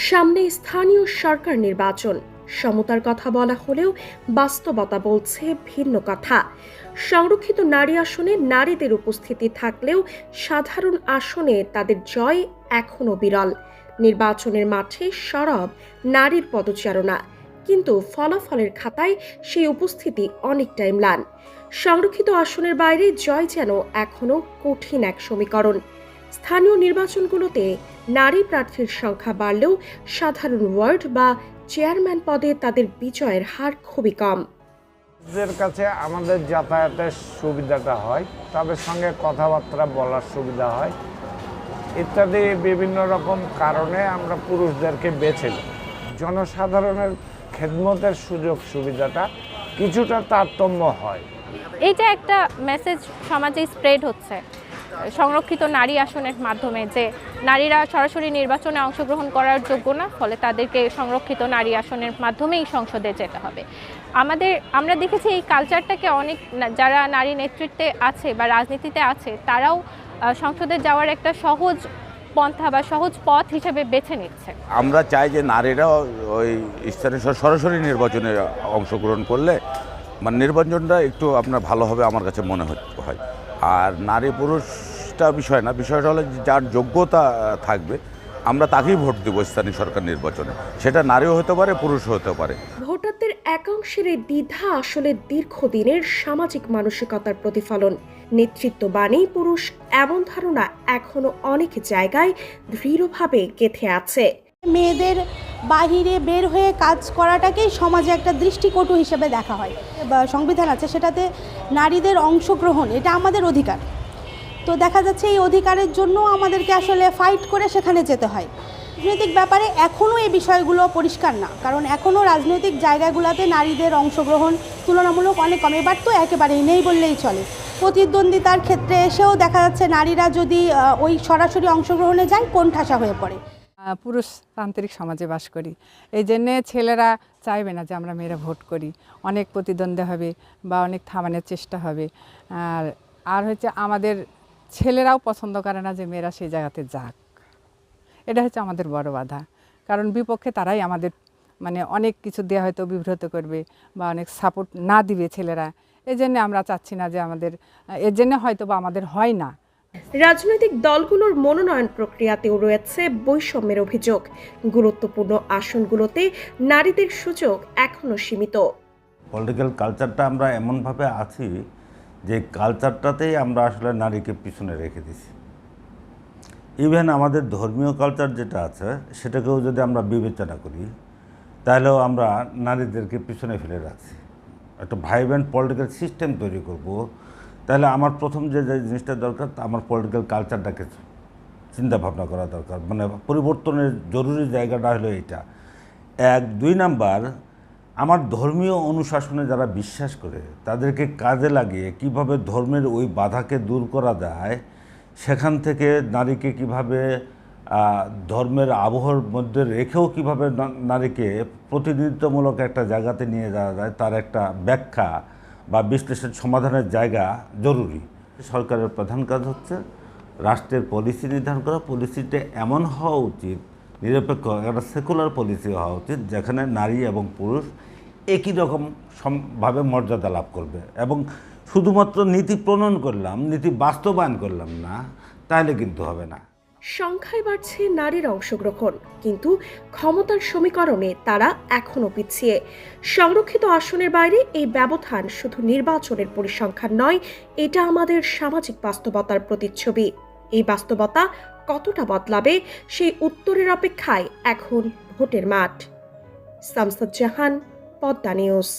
সামনে স্থানীয় সরকার নির্বাচন। সমতার কথা বলা হলেও বাস্তবতা বলছে ভিন্ন কথা। সংরক্ষিত নারী আসনে নারীদের উপস্থিতি থাকলেও সাধারণ আসনে তাদের জয় এখনো বিরল। নির্বাচনের মাঠে সরব নারীর পদচারণা, কিন্তু ফলাফলের খাতায় সেই উপস্থিতি অনেকটাই ম্লান। সংরক্ষিত আসনের বাইরে জয় যেন এখনো কঠিন এক সমীকরণ। স্থানীয় নির্বাচনগুলোতে নারী প্রার্থীর সংখ্যা বাড়লেও সাধারণ ওয়ার্ড বা চেয়ারম্যান পদে তাদের বিজয়ের হার খুবই কম। দের কাছে আমাদের যাতায়াতের সুবিধাটা হয়, তাদের সঙ্গে কথাবার্তা বলার সুবিধা হয় ইত্যাদি বিভিন্ন রকম কারণে আমরা পুরুষদেরকে বেছে নিই। জনসাধারণের খেদমতের সুযোগ সুবিধাটা কিছুটা তারতম্য হয়। এইটা একটা মেসেজ সমাজে স্প্রেড হচ্ছে সংরক্ষিত নারী আসনের মাধ্যমে, যে নারীরা সরাসরি নির্বাচনে অংশগ্রহণ করার যোগ্য না, ফলে তাদেরকে সংরক্ষিত নারী আসনের মাধ্যমেই সংসদে যেতে হবে। আমরা দেখেছি এই কালচারটাকে অনেক যারা নারী নেতৃত্বে আছে বা রাজনীতিতে আছে তারাও সংসদে যাওয়ার একটা সহজ পন্থা বা সহজ পথ হিসেবে বেছে নিচ্ছে। আমরা চাই যে নারীরা ওই স্থানীয় সরাসরি নির্বাচনে অংশগ্রহণ করলে মানে নির্বাচনটা একটু আপনার ভালো হবে আমার কাছে মনে হয়। আর নারী পুরুষটা বিষয় না, বিষয়টা হলো যার যোগ্যতা থাকবে আমরা তাকেই ভোট দেবো স্থানীয় সরকার নির্বাচনে, সেটা নারীও হতে পারে পুরুষও হতে পারে। ভোটারদের একাংশের এই দ্বিধা আসলে দীর্ঘদিনের সামাজিক মানসিকতার প্রতিফলন। নেতৃত্ববানই পুরুষ এমন ধারণা এখনো অনেক জায়গায় দৃঢ়ভাবে গেঁথে আছে। মেয়েদের বাহিরে বের হয়ে কাজ করাটাকেই সমাজে একটা দৃষ্টিকটু হিসেবে দেখা হয়। সংবিধান আছে, সেটাতে নারীদের অংশগ্রহণ এটা আমাদের অধিকার। তো দেখা যাচ্ছে এই অধিকারের জন্য আমাদেরকে আসলে ফাইট করে সেখানে যেতে হয়। রাজনৈতিক ব্যাপারে এখনও এই বিষয়গুলো পরিষ্কার না, কারণ এখনও রাজনৈতিক জায়গাগুলোতে নারীদের অংশগ্রহণ তুলনামূলক অনেক কম। এবার তো একেবারেই নেই বললেই চলে। প্রতিদ্বন্দ্বিতার ক্ষেত্রে এসেও দেখা যাচ্ছে নারীরা যদি ওই সরাসরি অংশগ্রহণে যায় কোণঠাসা হয়ে পড়ে। পুরুষতান্ত্রিক সমাজে বাস করি, এই জন্যে ছেলেরা চাইবে না যে আমরা মেয়েরা ভোট করি। অনেক প্রতিদ্বন্দ্বী হবে বা অনেক থামানোর চেষ্টা হবে। আর হচ্ছে আমাদের ছেলেরাও পছন্দ করে না যে মেয়েরা সেই জায়গাতে যাক। এটা হচ্ছে আমাদের বড় বাধা, কারণ বিপক্ষে তারাই আমাদের মানে অনেক কিছু দেওয়া হয়তো বিব্রত করবে বা অনেক সাপোর্ট না দিবে ছেলেরা। এই জন্যে আমরা চাচ্ছি না যে আমাদের, এর জন্য হয়তো বা আমাদের হয় না। রাজনৈতিক দলগুলোর মনোনয়ন প্রক্রিয়াতেও রয়েছে বৈষম্যের অভিযোগ। গুরুত্বপূর্ণ আসনগুলোতে নারীদের সুযোগ এখনো সীমিত। পলিটিক্যাল কালচারটা আমরা এমনভাবে আছি যে কালচারটাতেই আমরা আসলে নারীকে পিছনে রেখে দিছি। ইভেন আমাদের ধর্মীয় কালচার যেটা আছে সেটাকেও যদি আমরা বিবেচনা করি তাহলেও আমরা নারীদেরকে পিছনে ফেলে রাখছি। একটা ভাইব্রেন্ট পলিটিক্যাল সিস্টেম তৈরি করব, তাহলে আমার প্রথম যে জিনিসটা দরকার আমার পলিটিক্যাল কালচারটাকে চিন্তা ভাবনা করা দরকার। মানে পরিবর্তনের জরুরি জায়গাটা হলো এইটা। 2 নাম্বার, আমার ধর্মীয় অনুশাসনে যারা বিশ্বাস করে তাদেরকে কাজে লাগিয়ে কিভাবে ধর্মের ওই বাধাকে দূর করা যায়, সেখান থেকে নারীকে কিভাবে ধর্মের আবহাওয়ার মধ্যে রেখেও কিভাবে নারীকে প্রতিনিধিত্বমূলক একটা জায়গাতে নিয়ে যাওয়া যায় তার একটা ব্যাখ্যা বা বিশ্লেষণ সমাধানের জায়গা জরুরি। সরকারের প্রধান কাজ হচ্ছে রাষ্ট্রের পলিসি নির্ধারণ করা। পলিসিটা এমন হওয়া উচিত, নিরপেক্ষ একটা সেকুলার পলিসি হওয়া উচিত যেখানে নারী এবং পুরুষ একই রকম ভাবে মর্যাদা লাভ করবে। এবং শুধুমাত্র নীতি প্রণয়ন করলাম, নীতি বাস্তবায়ন করলাম না, তাহলে কিন্তু হবে না। সংখ্যায় বাড়ছে নারীর অংশগ্রহণ, কিন্তু ক্ষমতার সমীকরণে তারা এখনো পিছিয়ে। সংরক্ষিত আসনের বাইরে এই ব্যবধান শুধু নির্বাচনের পরিসংখ্যান নয়, এটা আমাদের সামাজিক বাস্তবতার প্রতিচ্ছবি। এই বাস্তবতা কতটা বদলাবে সেই উত্তরের অপেক্ষায় এখন ভোটের মাঠ। শামসাদ জাহান, পদ্মা নিউজ।